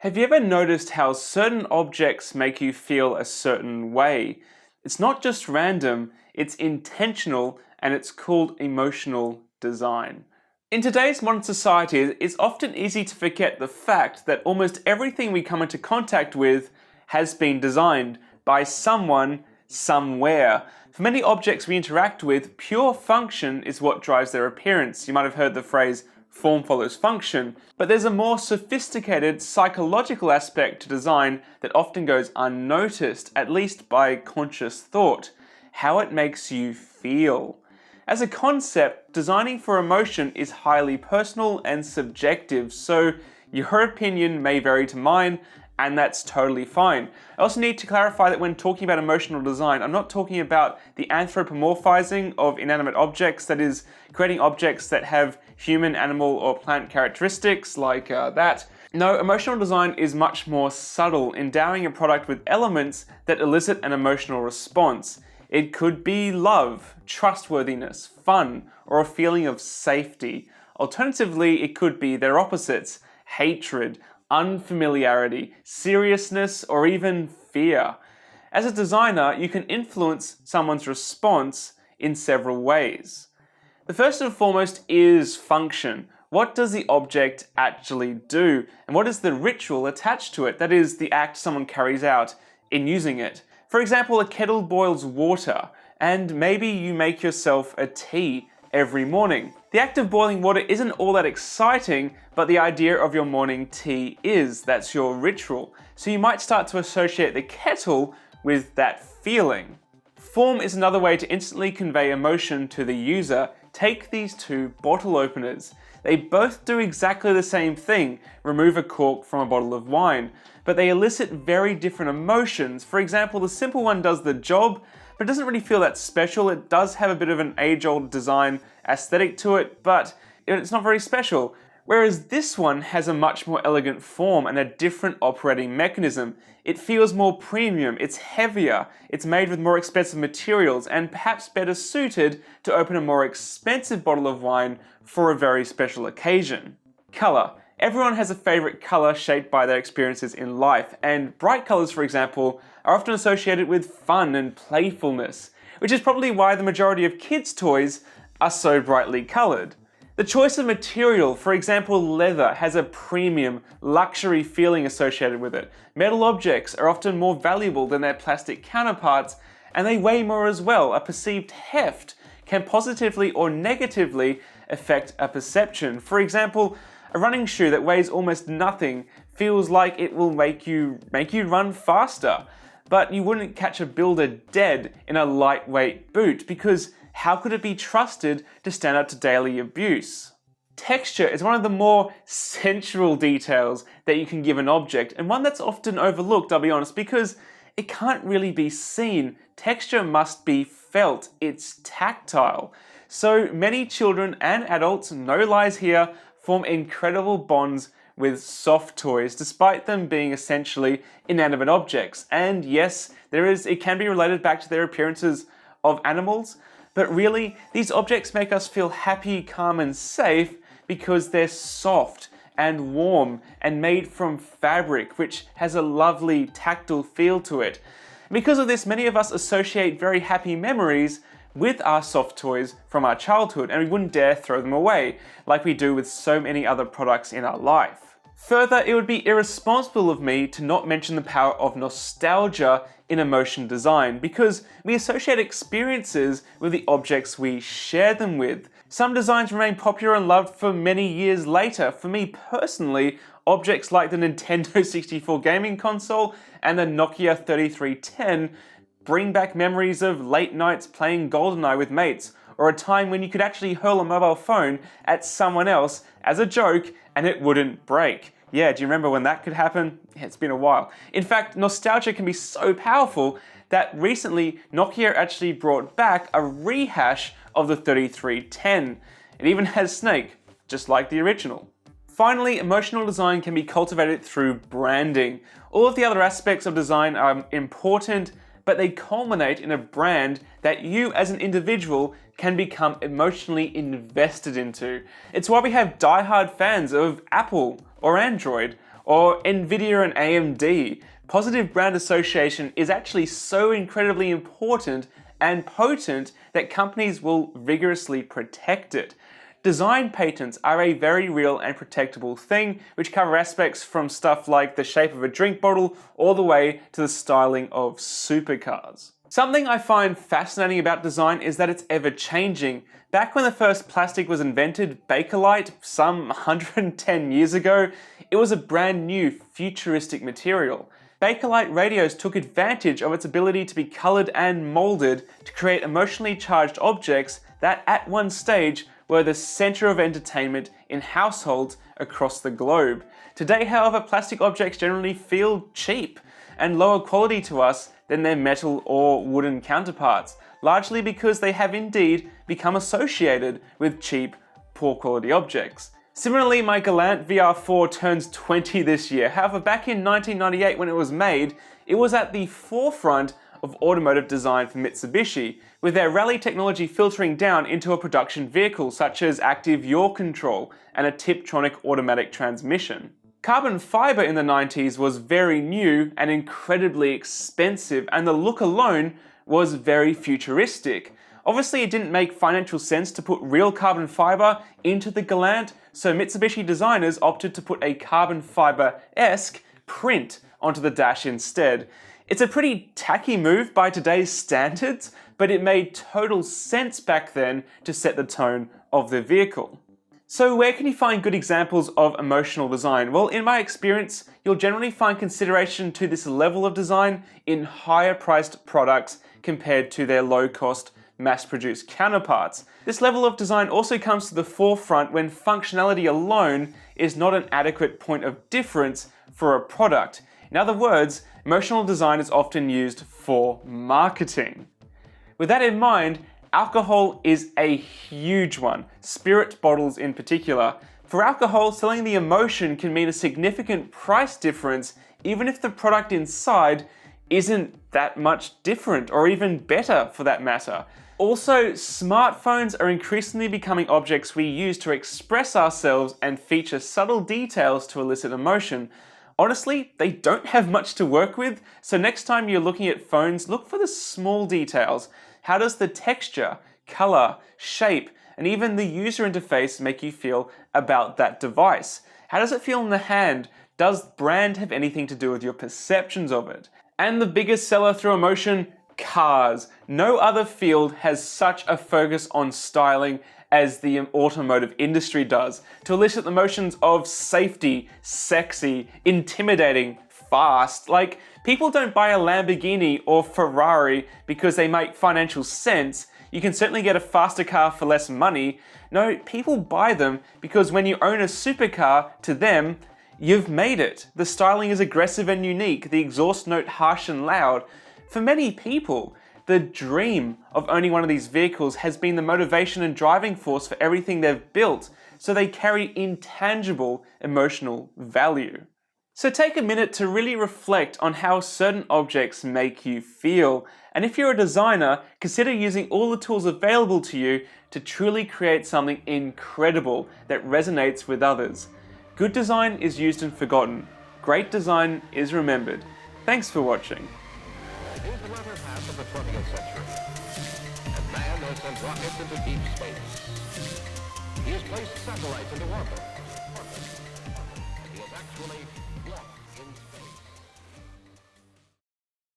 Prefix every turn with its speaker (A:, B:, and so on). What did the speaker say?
A: Have you ever noticed how certain objects make you feel a certain way? It's not just random, it's intentional, and it's called emotional design. In today's modern society, it's often easy to forget the fact that almost everything we come into contact with has been designed by someone, somewhere. For many objects we interact with, pure function is what drives their appearance. You might have heard the phrase form follows function, but there's a more sophisticated psychological aspect to design that often goes unnoticed, at least by conscious thought: how it makes you feel. As a concept, designing for emotion is highly personal and subjective, so your opinion may vary to mine, and that's totally fine. I also need to clarify that when talking about emotional design, I'm not talking about the anthropomorphizing of inanimate objects, that is, creating objects that have human, animal, or plant characteristics like that. No, emotional design is much more subtle, endowing a product with elements that elicit an emotional response. It could be love, trustworthiness, fun, or a feeling of safety. Alternatively, it could be their opposites: hatred, unfamiliarity, seriousness, or even fear. As a designer, you can influence someone's response in several ways. The first and foremost is function. What does the object actually do? And what is the ritual attached to it? That is, the act someone carries out in using it. For example, a kettle boils water, and maybe you make yourself a tea every morning. The act of boiling water isn't all that exciting, but the idea of your morning tea is. That's your ritual. So you might start to associate the kettle with that feeling. Form is another way to instantly convey emotion to the user. Take these two bottle openers. They both do exactly the same thing: remove a cork from a bottle of wine, but they elicit very different emotions. For example, the simple one does the job, but it doesn't really feel that special. It does have a bit of an age-old design aesthetic to it, but it's not very special. Whereas this one has a much more elegant form and a different operating mechanism. It feels more premium, it's heavier, it's made with more expensive materials, and perhaps better suited to open a more expensive bottle of wine for a very special occasion. Color. Everyone has a favorite color shaped by their experiences in life, and bright colors, for example, are often associated with fun and playfulness, which is probably why the majority of kids' toys are so brightly colored. The choice of material, for example leather, has a premium, luxury feeling associated with it. Metal objects are often more valuable than their plastic counterparts, and they weigh more as well. A perceived heft can positively or negatively affect a perception. For example, a running shoe that weighs almost nothing feels like it will make you run faster, but you wouldn't catch a builder dead in a lightweight boot, because how could it be trusted to stand up to daily abuse? Texture is one of the more sensual details that you can give an object, and one that's often overlooked, I'll be honest, because it can't really be seen. Texture must be felt, it's tactile. So many children and adults, no lies here, form incredible bonds with soft toys, despite them being essentially inanimate objects. And yes, it can be related back to their appearances of animals, but really, these objects make us feel happy, calm, and safe because they're soft and warm and made from fabric, which has a lovely tactile feel to it. Because of this, many of us associate very happy memories with our soft toys from our childhood, and we wouldn't dare throw them away, like we do with so many other products in our life. Further, it would be irresponsible of me to not mention the power of nostalgia in emotion design, because we associate experiences with the objects we share them with. Some designs remain popular and loved for many years later. For me personally, objects like the Nintendo 64 gaming console and the Nokia 3310 bring back memories of late nights playing GoldenEye with mates, or a time when you could actually hurl a mobile phone at someone else as a joke and it wouldn't break. Yeah, do you remember when that could happen? Yeah, it's been a while. In fact, nostalgia can be so powerful that recently Nokia actually brought back a rehash of the 3310. It even has Snake, just like the original. Finally, emotional design can be cultivated through branding. All of the other aspects of design are important, but they culminate in a brand that you as an individual can become emotionally invested into. It's why we have die-hard fans of Apple or Android, or Nvidia and AMD. Positive brand association is actually so incredibly important and potent that companies will vigorously protect it. Design patents are a very real and protectable thing, which cover aspects from stuff like the shape of a drink bottle all the way to the styling of supercars. Something I find fascinating about design is that it's ever changing. Back when the first plastic was invented, Bakelite, some 110 years ago, it was a brand new futuristic material. Bakelite radios took advantage of its ability to be colored and molded to create emotionally charged objects that at one stage were the center of entertainment in households across the globe. Today, however, plastic objects generally feel cheap and lower quality to us than their metal or wooden counterparts, largely because they have indeed become associated with cheap, poor quality objects. Similarly, my Galant VR4 turns 20 this year. However, back in 1998 when it was made, it was at the forefront of automotive design for Mitsubishi, with their rally technology filtering down into a production vehicle such as active yaw control and a Tiptronic automatic transmission. Carbon fiber in the 90s was very new and incredibly expensive, and the look alone was very futuristic. Obviously, it didn't make financial sense to put real carbon fiber into the Galant, so Mitsubishi designers opted to put a carbon fiber-esque print onto the dash instead. It's a pretty tacky move by today's standards, but it made total sense back then to set the tone of the vehicle. So where can you find good examples of emotional design? Well, in my experience, you'll generally find consideration to this level of design in higher priced products compared to their low-cost, mass-produced counterparts. This level of design also comes to the forefront when functionality alone is not an adequate point of difference for a product. In other words, emotional design is often used for marketing. With that in mind, alcohol is a huge one, spirit bottles in particular. For alcohol, selling the emotion can mean a significant price difference even if the product inside isn't that much different or even better for that matter. Also, smartphones are increasingly becoming objects we use to express ourselves and feature subtle details to elicit emotion. Honestly, they don't have much to work with, so next time you're looking at phones, look for the small details. How does the texture, color, shape, and even the user interface make you feel about that device? How does it feel in the hand? Does brand have anything to do with your perceptions of it? And the biggest seller through emotion, cars. No other field has such a focus on styling as the automotive industry does, to elicit emotions of safety, sexy, intimidating, fast. Like, people don't buy a Lamborghini or Ferrari because they make financial sense. You can certainly get a faster car for less money. No, people buy them because when you own a supercar, to them, you've made it. The styling is aggressive and unique, the exhaust note harsh and loud. For many people, the dream of owning one of these vehicles has been the motivation and driving force for everything they've built, so they carry intangible emotional value. So take a minute to really reflect on how certain objects make you feel. And if you're a designer, consider using all the tools available to you to truly create something incredible that resonates with others. Good design is used and forgotten. Great design is remembered. Thanks for watching.
B: Here's the latter half of the 20th century, and man has sent rockets into deep space. He has placed satellites into orbit